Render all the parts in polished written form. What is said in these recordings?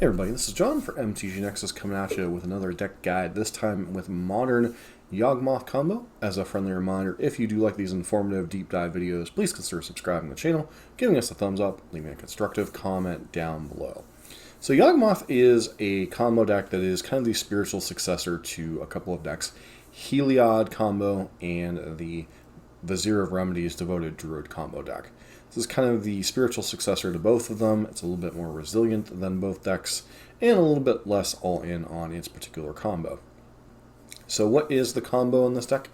Hey everybody, this is John for MTG Nexus coming at you with another deck guide, this time with Modern Yawgmoth combo. As a friendly reminder, if you do like these informative deep dive videos, please consider subscribing to the channel, giving us a thumbs up, leaving a constructive comment down below. So Yawgmoth is a combo deck that is kind of the spiritual successor to a couple of decks, Heliod combo and the Vizier of Remedies Devoted Druid combo deck. This is kind of the spiritual successor to both of them. It's a little bit more resilient than both decks, and a little bit less all-in on its particular combo. So what is the combo in this deck?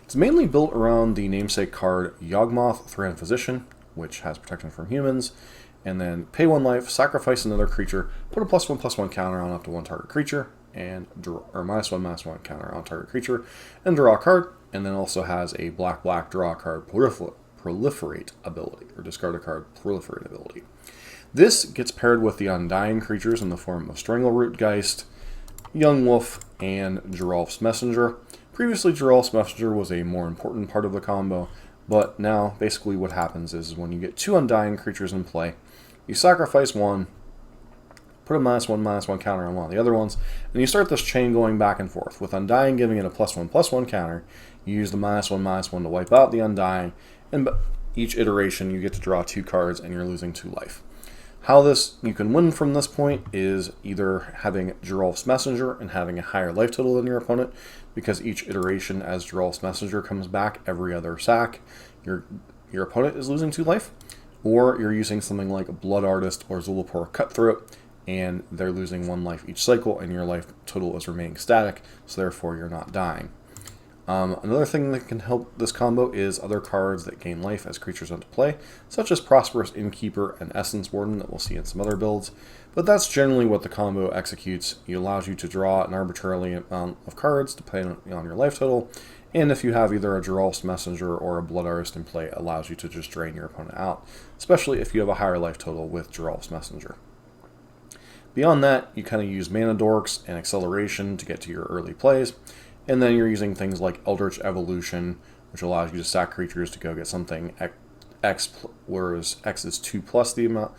It's mainly built around the namesake card Yawgmoth, Thran Physician, which has protection from humans, and then pay 1 life, sacrifice another creature, put a +1/+1 counter on up to one target creature, and draw, or -1/-1 counter on target creature, and draw a card, and then also has a black draw a card proliferate ability, or discard a card proliferate ability. This gets paired with the Undying creatures in the form of Strangleroot Geist, Young Wolf, and Geralf's Messenger. Previously, Geralf's Messenger was a more important part of the combo, but now basically what happens is when you get 2 Undying creatures in play, you sacrifice one, put a -1/-1 counter on one of the other ones, and you start this chain going back and forth. With Undying giving it a +1/+1 counter, you use the -1/-1 to wipe out the Undying, and each iteration you get to draw 2 cards and you're losing 2 life. How you can win from this point is either having Geralf's Messenger and having a higher life total than your opponent, because each iteration as Geralf's Messenger comes back every other sack, your opponent is losing 2 life, or you're using something like Blood Artist or Zulapur Cutthroat, and they're losing 1 life each cycle, and your life total is remaining static, so therefore you're not dying. Another thing that can help this combo is other cards that gain life as creatures enter play, such as Prosperous Innkeeper and Essence Warden that we'll see in some other builds, but that's generally what the combo executes. It allows you to draw an arbitrary amount of cards depending on your life total, and if you have either a Geralf's Messenger or a Blood Artist in play, it allows you to just drain your opponent out, especially if you have a higher life total with Geralf's Messenger. Beyond that, you kind of use Mana Dorks and Acceleration to get to your early plays, and then you're using things like Eldritch Evolution, which allows you to stack creatures to go get something X, whereas X is 2 plus the amount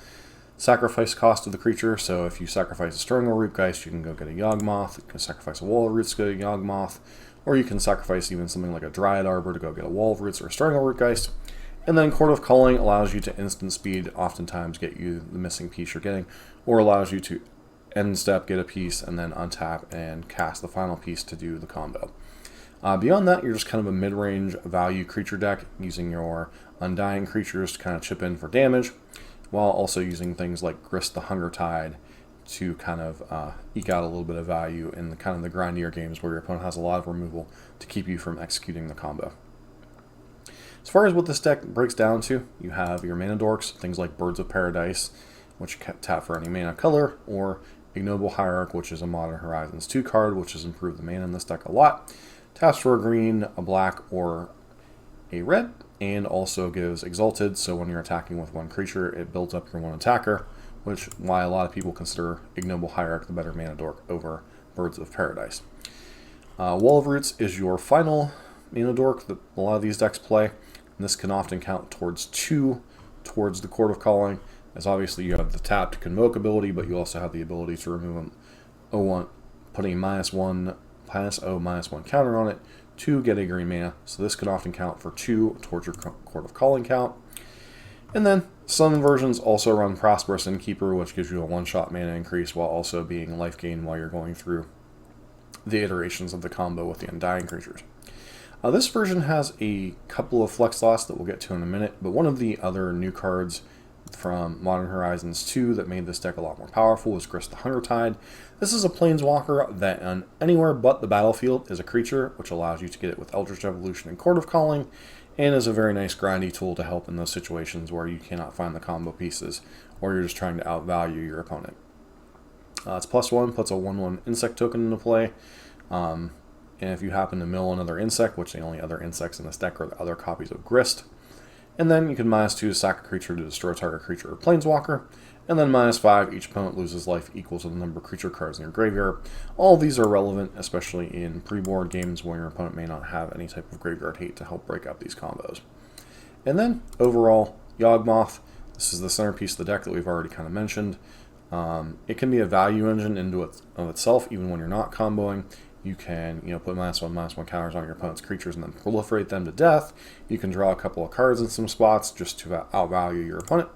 sacrifice cost of the creature. So if you sacrifice a Strangleroot Geist, you can go get a Yawgmoth. You can sacrifice a Wall of Roots to go get a Yawgmoth, or you can sacrifice even something like a Dryad Arbor to go get a Wall of Roots or a Strangleroot Geist. And then Court of Calling allows you to instant speed, oftentimes get you the missing piece you're getting, or allows you to end step, get a piece, and then untap and cast the final piece to do the combo. Beyond that, you're just kind of a mid-range value creature deck, using your Undying creatures to kind of chip in for damage, while also using things like Grist the Hungertide to kind of eke out a little bit of value in the kind of the grindier games where your opponent has a lot of removal to keep you from executing the combo. As far as what this deck breaks down to, you have your Mana Dorks, things like Birds of Paradise, which you tap for any mana color, or Ignoble Hierarch, which is a Modern Horizons 2 card, which has improved the mana in this deck a lot. Taps for a green, a black, or a red, and also gives Exalted, so when you're attacking with 1 creature, it builds up your 1 attacker, which why a lot of people consider Ignoble Hierarch the better mana dork over Birds of Paradise. Wall of Roots is your final mana dork that a lot of these decks play, and this can often count towards 2 towards the Court of Calling, as obviously you have the tap to convoke ability, but you also have the ability to remove putting -1 counter on it to get a green mana. So this can often count for 2 towards your Court of Calling count. And then some versions also run Prosperous Innkeeper, which gives you a 1-shot mana increase while also being life gain while you're going through the iterations of the combo with the Undying creatures. This version has a couple of flex slots that we'll get to in a minute, but one of the other new cards from Modern Horizons 2 that made this deck a lot more powerful was Grist the Hungertide. This is a Planeswalker that on anywhere but the battlefield is a creature, which allows you to get it with Eldritch Evolution and Court of Calling, and is a very nice grindy tool to help in those situations where you cannot find the combo pieces, or you're just trying to outvalue your opponent. It's +1, puts a 1/1 insect token into play, and if you happen to mill another insect, which the only other insects in this deck are the other copies of Grist, and then you can -2 to sack a creature to destroy a target creature or planeswalker, and then -5, each opponent loses life equal to the number of creature cards in your graveyard. All of these are relevant, especially in pre-board games where your opponent may not have any type of graveyard hate to help break up these combos. And then, overall, Yawgmoth, this is the centerpiece of the deck that we've already kind of mentioned. It can be a value engine of itself, even when you're not comboing. You can, put -1/-1 counters on your opponent's creatures and then proliferate them to death. You can draw a couple of cards in some spots just to outvalue your opponent.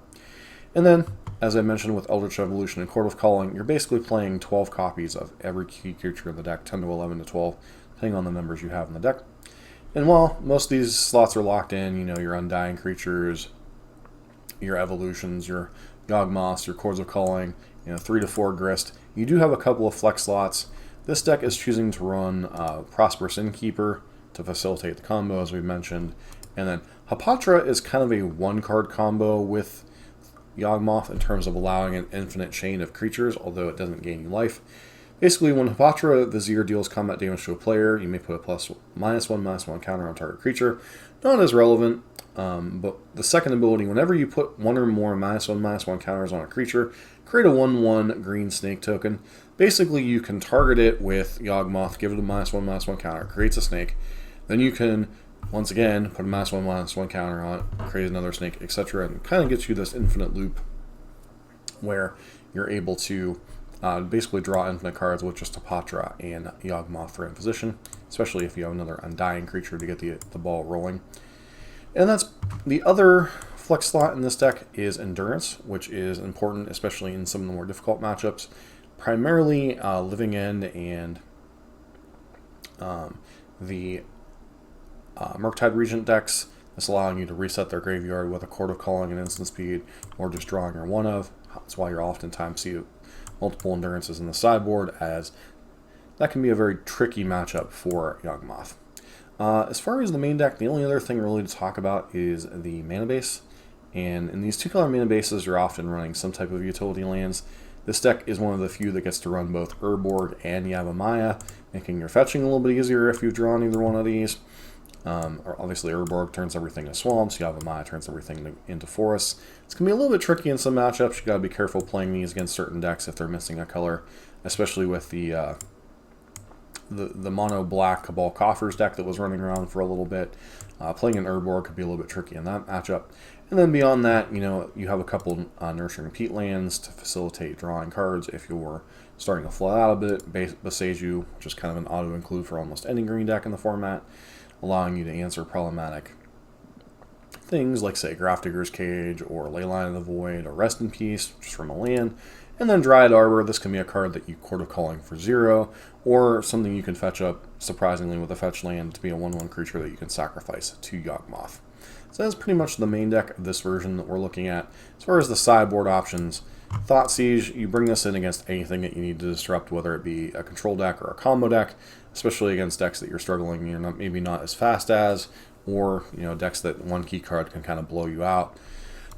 And then, as I mentioned with Eldritch Evolution and Court of Calling, you're basically playing 12 copies of every key creature in the deck, 10 to 11 to 12, depending on the numbers you have in the deck. And while most of these slots are locked in, your Undying creatures, your Evolutions, your Yawgmoths, your Chords of Calling, 3 to 4 Grist, you do have a couple of flex slots. This deck is choosing to run Prosperous Innkeeper to facilitate the combo, as we mentioned. And then Hapatra is kind of a one-card combo with Yawgmoth in terms of allowing an infinite chain of creatures, although it doesn't gain you life. Basically, when Hapatra Vizier deals combat damage to a player, you may put a -1/-1 counter on target creature. Not as relevant, but the second ability, whenever you put one or more -1/-1 counters on a creature, create a 1/1 green snake token. Basically, you can target it with Yawgmoth, give it a -1/-1 counter, creates a snake. Then you can, once again, put a -1/-1 counter on it, create another snake, etc. And kind of gets you this infinite loop where you're able to basically draw infinite cards with just Hapatra and Yawgmoth for imposition, especially if you have another Undying creature to get the ball rolling. And that's the other flex slot in this deck is Endurance, which is important, especially in some of the more difficult matchups. Primarily Living End and the Murktide Regent decks. This allowing you to reset their graveyard with a Court of Calling and instant speed, or just drawing your one of. That's why you'll oftentimes see multiple Endurances in the sideboard, as that can be a very tricky matchup for Yawgmoth. As far as the main deck, the only other thing really to talk about is the mana base. And in these 2-color mana bases, you're often running some type of utility lands. This deck is one of the few that gets to run both Urborg and Yavimaya, making your fetching a little bit easier if you've drawn either one of these. Or obviously, Urborg turns everything into swamps, Yavimaya turns everything into forests. It's going to be a little bit tricky in some matchups. You got to be careful playing these against certain decks if they're missing a color, especially with the mono black Cabal Coffers deck that was running around for a little bit. Playing an Urborg could be a little bit tricky in that matchup. And then beyond that, you have a couple Nurturing Repeat lands to facilitate drawing cards if you're starting to flood out a bit. Boseiju, which is kind of an auto-include for almost any green deck in the format, allowing you to answer problematic things like, say, Grafdigger's Cage or Leyline of the Void or Rest in Peace, just from a land. And then Dryad Arbor, this can be a card that you Court of Calling for 0, or something you can fetch up, surprisingly, with a fetch land to be a 1/1 creature that you can sacrifice to Yawgmoth. So that's pretty much the main deck of this version that we're looking at. As far as the sideboard options, Thought Siege, you bring this in against anything that you need to disrupt, whether it be a control deck or a combo deck, especially against decks that you're struggling, you're maybe not as fast as, or decks that one key card can kind of blow you out.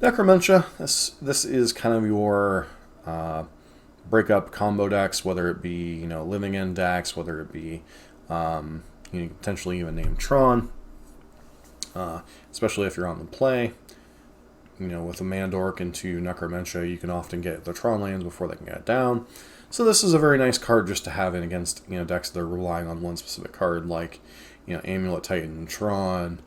Necromentia, this is kind of your breakup combo decks, whether it be Living End decks, whether it be you potentially even name Tron, especially if you're on the play. With a mana dork into Necromentia, you can often get the Tron lands before they can get it down. So this is a very nice card just to have in against decks that are relying on one specific card, like Amulet Titan, Tron,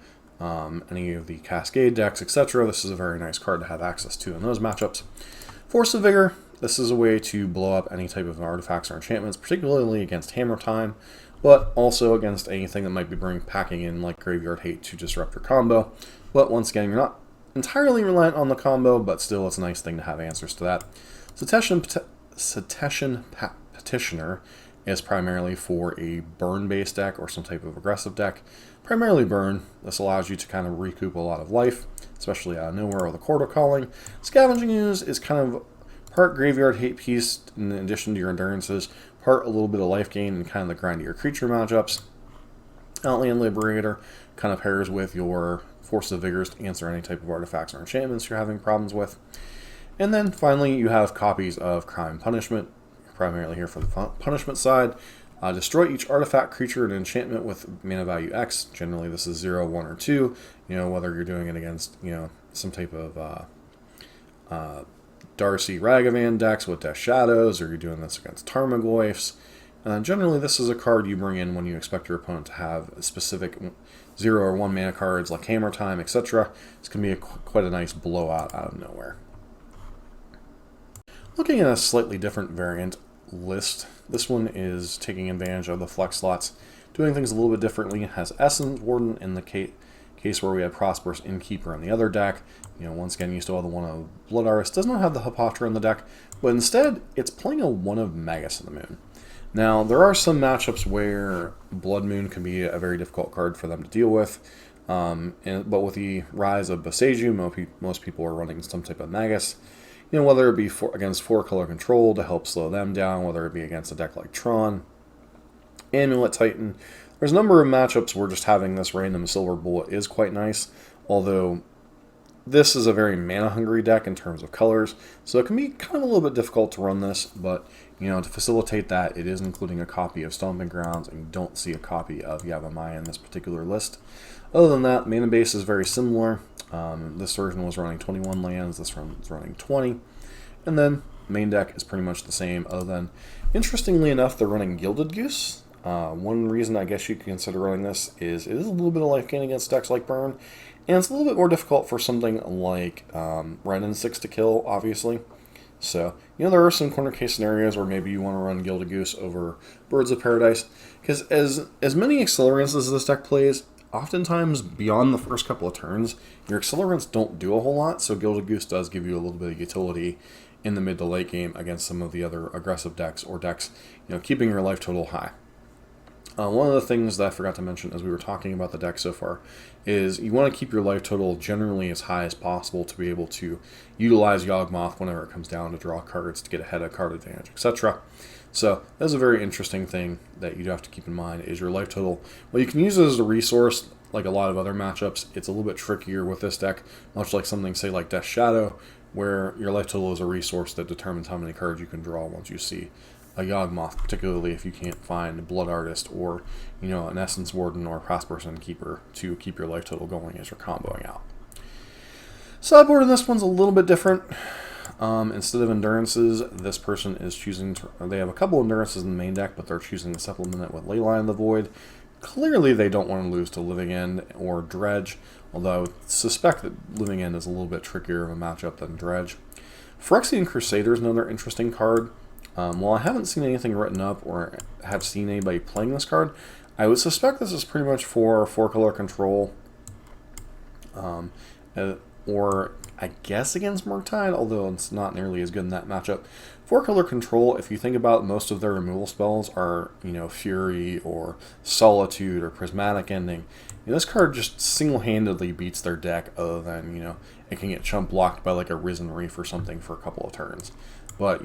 any of the Cascade decks, etc. This is a very nice card to have access to in those matchups. Force of Vigor, this is a way to blow up any type of artifacts or enchantments, particularly against Hammer Time, but also against anything that might be packing in like Graveyard Hate to disrupt your combo. But once again, you're not entirely reliant on the combo, but still it's a nice thing to have answers to that. Cetacean Petitioner is primarily for a burn-based deck or some type of aggressive deck. Primarily burn. This allows you to kind of recoup a lot of life, especially out of nowhere with a Court of Calling. Scavenging Ooze is kind of part Graveyard Hate piece in addition to your Endurances, part a little bit of life gain and kind of the grindier creature matchups. Outland Liberator kind of pairs with your Force of Vigors to answer any type of artifacts or enchantments you're having problems with. And then finally, you have copies of Crime and Punishment, primarily here for the punishment side. Destroy each artifact, creature, and enchantment with mana value X. Generally, this is 0, 1, or 2. Whether you're doing it against some type of Darcy Ragavan decks with Death Shadows, or you're doing this against Tarmogoyfs. Generally, this is a card you bring in when you expect your opponent to have specific 0 or 1 mana cards like Hammer Time, etc. This can be quite a nice blowout out of nowhere. Looking at a slightly different variant list, this one is taking advantage of the flex slots, doing things a little bit differently. It has Essence Warden in the case where we have Prosperous Innkeeper in the other deck. Once again, you still have the one of Blood Artist. Does not have the Hapatra in the deck, but instead, it's playing a one of Magus of the Moon. Now, there are some matchups where Blood Moon can be a very difficult card for them to deal with, but with the rise of Boseiju, most people are running some type of Magus. Whether it be against 4-color control to help slow them down, whether it be against a deck like Tron, Amulet Titan. There's a number of matchups where just having this random Silver Bullet is quite nice, although this is a very mana-hungry deck in terms of colors, so it can be kind of a little bit difficult to run this, but, to facilitate that, it is including a copy of Stomping Grounds, and you don't see a copy of Yavimaya in this particular list. Other than that, mana base is very similar. This version was running 21 lands, this one is running 20. And then, main deck is pretty much the same, other than, interestingly enough, they're running Gilded Goose. One reason I guess you could consider running this is it is a little bit of life gain against decks like Burn, and it's a little bit more difficult for something like Renin 6 to kill, obviously. So, there are some corner case scenarios where maybe you want to run Gilded Goose over Birds of Paradise, because as many accelerants as this deck plays, oftentimes, beyond the first couple of turns, your accelerants don't do a whole lot, so Gilded Goose does give you a little bit of utility in the mid to late game against some of the other aggressive decks, or decks, keeping your life total high. One of the things that I forgot to mention as we were talking about the deck so far is you want to keep your life total generally as high as possible to be able to utilize Yawgmoth whenever it comes down to draw cards to get ahead of card advantage, etc. So that's a very interesting thing that you have to keep in mind is your life total. Well, you can use it as a resource like a lot of other matchups. It's a little bit trickier with this deck, much like something, say, like Death Shadow, where your life total is a resource that determines how many cards you can draw once you see a Yawgmoth, particularly if you can't find a Blood Artist or, an Essence Warden or a Prosperous Innkeeper to keep your life total going as you're comboing out. Sideboarding, this one's a little bit different. Instead of Endurances, this person is choosing to, they have a couple Endurances in the main deck, but they're choosing to supplement it with Leyline of the Void. Clearly they don't want to lose to Living End or Dredge, although I suspect that Living End is a little bit trickier of a matchup than Dredge. Phyrexian Crusader is another interesting card. While I haven't seen anything written up or have seen anybody playing this card, I would suspect this is pretty much for 4-color control, or I guess against Murktide, although it's not nearly as good in that matchup. 4-color control, if you think about most of their removal spells are, Fury or Solitude or Prismatic Ending. This card just single-handedly beats their deck, other than, it can get chump blocked by like a Risen Reef or something for a couple of turns. But,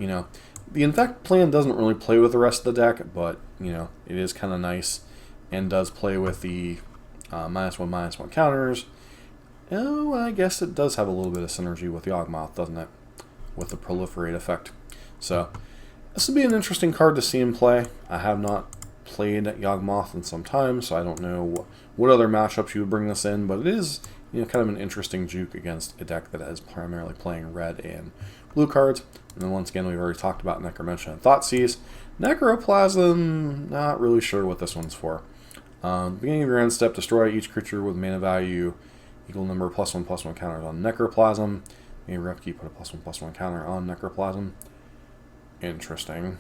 the Infect plan doesn't really play with the rest of the deck, but, it is kind of nice and does play with the -1/-1 counters. Oh, I guess it does have a little bit of synergy with Yawgmoth, doesn't it? With the Proliferate effect. So, this would be an interesting card to see him play. I have not played Yawgmoth in some time, so I don't know what other matchups you would bring this in, but it is, kind of an interesting juke against a deck that is primarily playing red and blue cards. And then once again, we've already talked about Necromentia and Thoughtseize. Necroplasm, not really sure what this one's for. Beginning of your end step, destroy each creature with mana value equal number of +1/+1 counters on Necroplasm. Maybe Repkeep put a +1/+1 counter on Necroplasm. Interesting.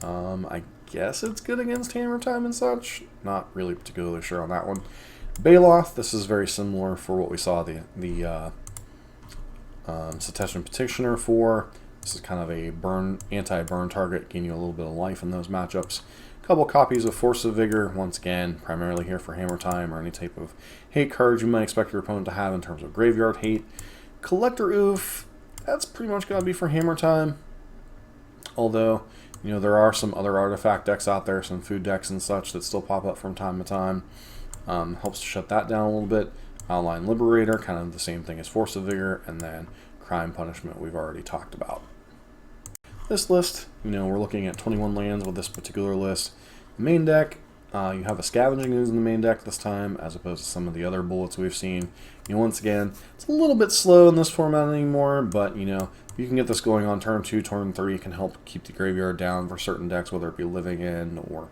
I guess it's good against Hammer Time and such. Not really particularly sure on that one. Baloth, this is very similar for what we saw the Cetacean Petitioner for. This is kind of a anti-burn target, gaining you a little bit of life in those matchups. A couple copies of Force of Vigor, once again, primarily here for Hammer Time or any type of hate cards you might expect your opponent to have in terms of graveyard hate. Collector Oof, that's pretty much got to be for Hammer Time. Although, there are some other artifact decks out there, some food decks and such that still pop up from time to time. Helps to shut that down a little bit. Outline Liberator, kind of the same thing as Force of Vigor, and then Crime Punishment we've already talked about. This list, we're looking at 21 lands with this particular list. The main deck, you have a Scavenging Ooze in the main deck this time, as opposed to some of the other bullets we've seen. Once again, it's a little bit slow in this format anymore, but, you can get this going on turn 2, turn 3, it can help keep the graveyard down for certain decks, whether it be Living End or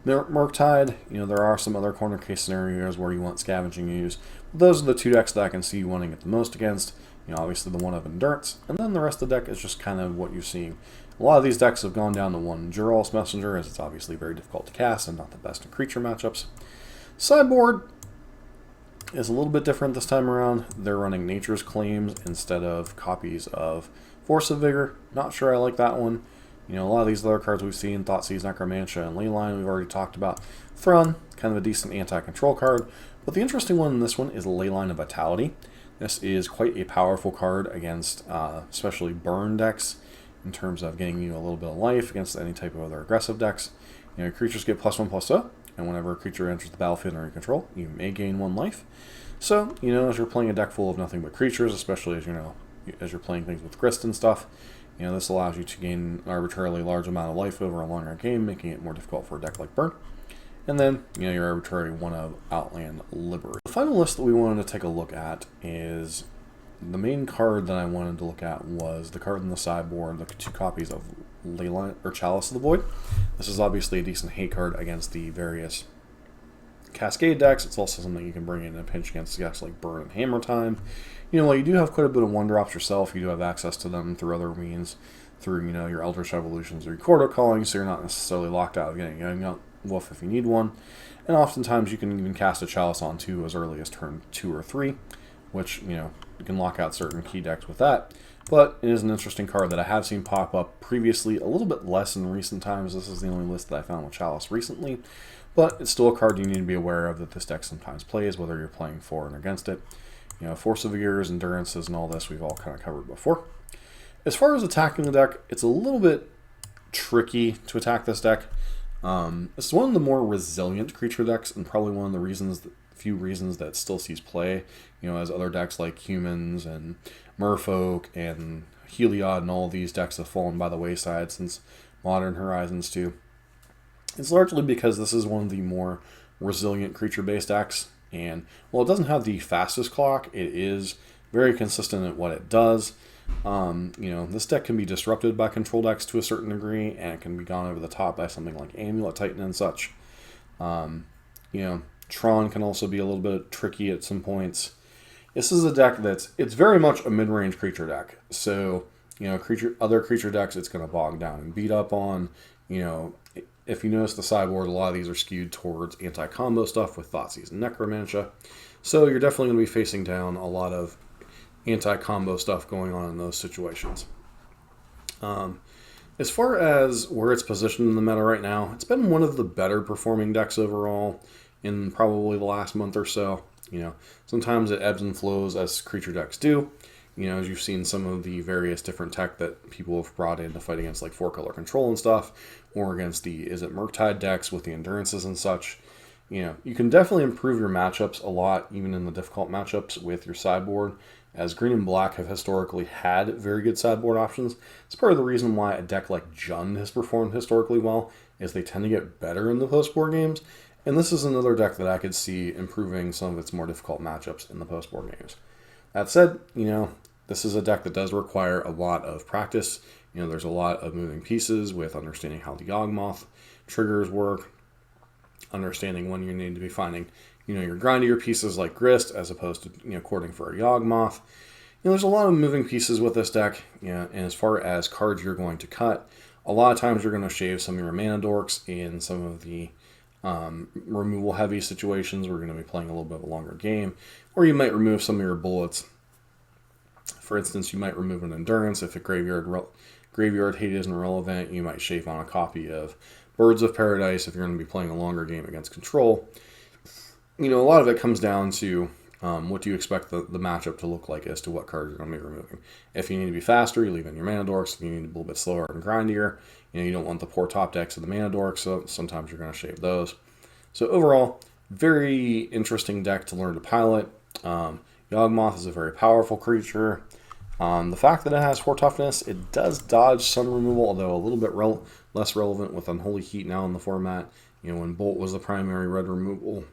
Murktide. There are some other corner case scenarios where you want Scavenging Ooze. Those are the two decks that I can see you wanting it the most against. Obviously the one of Endurance, and then the rest of the deck is just kind of what you're seeing. A lot of these decks have gone down to one Jural's Messenger, as it's obviously very difficult to cast and not the best in creature matchups. Sideboard is a little bit different this time around. They're running Nature's Claims instead of copies of Force of Vigor. Not sure I like that one. A lot of these other cards we've seen, Thoughtseize, Necromantia, and Leyline, we've already talked about. Thrun, kind of a decent anti-control card. But the interesting one in this one is Leyline of Vitality. This is quite a powerful card against especially burn decks in terms of getting you a little bit of life against any type of other aggressive decks. Creatures get +1/+0, and whenever a creature enters the battlefield under your control, you may gain 1 life. So, as you're playing a deck full of nothing but creatures, especially as you're playing things with Grist and stuff, this allows you to gain an arbitrarily large amount of life over a longer game, making it more difficult for a deck like Burn. And then, your arbitrary one of Outland Liberty. The final list that we wanted to take a look at is the main card that I wanted to look at was the card in the sideboard, the 2 copies of Leyline or Chalice of the Void. This is obviously a decent hate card against the various Cascade decks. It's also something you can bring in a pinch against decks like Burn and Hammer Time. While you do have quite a bit of 1-drops yourself, you do have access to them through other means, through, your Eldritch Evolutions or your Cordo Calling, so you're not necessarily locked out of getting a Wolf if you need one. And oftentimes you can even cast a Chalice on 2 as early as turn 2 or 3, which, you can lock out certain key decks with that. But it is an interesting card that I have seen pop up previously, a little bit less in recent times. This is the only list that I found with Chalice recently. But it's still a card you need to be aware of that this deck sometimes plays, whether you're playing for and against it. Force of Vigors, Endurances, and all this we've all kind of covered before. As far as attacking the deck, it's a little bit tricky to attack this deck. It's one of the more resilient creature decks, and probably one of the few reasons that it still sees play, as other decks like Humans and Merfolk and Heliod and all of these decks have fallen by the wayside since Modern Horizons 2. It's largely because this is one of the more resilient creature-based decks, and while it doesn't have the fastest clock, it is very consistent at what it does. This deck can be disrupted by control decks to a certain degree, and it can be gone over the top by something like Amulet Titan and such. Tron can also be a little bit tricky at some points. This is a deck it's very much a mid-range creature deck. So, other creature decks it's going to bog down and beat up on. If you notice the sideboard, a lot of these are skewed towards anti-combo stuff with Thoughtseize and Necromantia. So you're definitely going to be facing down a lot of anti-combo stuff going on in those situations. As far as where it's positioned in the meta right now, it's been one of the better performing decks overall in probably the last month or so. Sometimes it ebbs and flows as creature decks do. As you've seen some of the various different tech that people have brought in to fight against like 4-color control and stuff, or against the Murktide decks with the Endurances and such. You can definitely improve your matchups a lot, even in the difficult matchups with your sideboard, as green and black have historically had very good sideboard options. It's part of the reason why a deck like Jund has performed historically well, is they tend to get better in the post-board games, and this is another deck that I could see improving some of its more difficult matchups in the post-board games. That said, this is a deck that does require a lot of practice. There's a lot of moving pieces with understanding how the Yawgmoth triggers work, understanding when you need to be finding, your grindier pieces like Grist as opposed to, courting for a Yawgmoth. There's a lot of moving pieces with this deck, and as far as cards you're going to cut, a lot of times you're going to shave some of your mana dorks in some of the removal heavy situations. We're going to be playing a little bit of a longer game, or you might remove some of your bullets. For instance, you might remove an Endurance. If a graveyard hate isn't relevant, you might shave on a copy of Birds of Paradise if you're going to be playing a longer game against control. A lot of it comes down to what do you expect the matchup to look like as to what cards you're going to be removing. If you need to be faster, you leave in your mana dorks. If you need to be a little bit slower and grindier, you don't want the poor top decks of the mana dorks, so sometimes you're going to shave those. So overall, very interesting deck to learn to pilot. Yawgmoth is a very powerful creature. The fact that it has 4 toughness, it does dodge some removal, although a little bit less relevant with Unholy Heat now in the format. When Bolt was the primary red removal,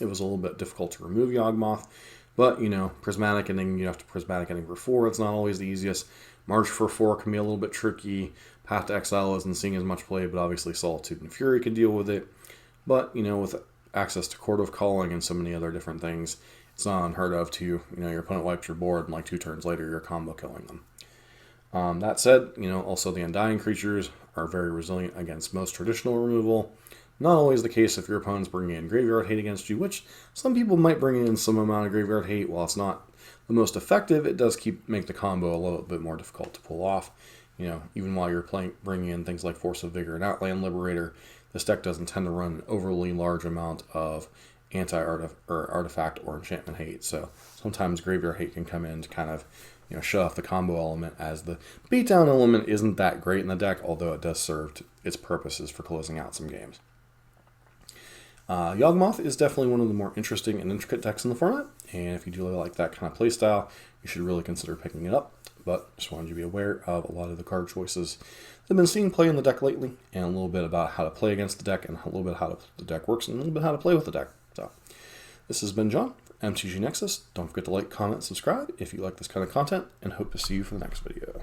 it was a little bit difficult to remove Yawgmoth. But, Prismatic Ending, you have to Prismatic Ending for 4. It's not always the easiest. March for 4 can be a little bit tricky. Path to Exile isn't seeing as much play, but obviously Solitude and Fury can deal with it. But, with access to Court of Calling and so many other different things, It's not unheard of to, your opponent wipes your board and like 2 turns later you're combo killing them. That said, also the Undying creatures are very resilient against most traditional removal. Not always the case if your opponent's bringing in graveyard hate against you, which some people might bring in some amount of graveyard hate. While it's not the most effective, it does make the combo a little bit more difficult to pull off. Even while you're bringing in things like Force of Vigor and Outland Liberator, this deck doesn't tend to run an overly large amount of artifact or enchantment hate. So sometimes graveyard hate can come in to kind of shut off the combo element, as the beatdown element isn't that great in the deck, although it does serve its purposes for closing out some games. Yawgmoth is definitely one of the more interesting and intricate decks in the format, and if you do like that kind of playstyle, you should really consider picking it up. But just wanted you to be aware of a lot of the card choices that have been seen play in the deck lately, and a little bit about how to play against the deck, and a little bit how the deck works, and a little bit how to play with the deck. So, this has been John for MTG Nexus. Don't forget to like, comment, subscribe if you like this kind of content, and hope to see you for the next video.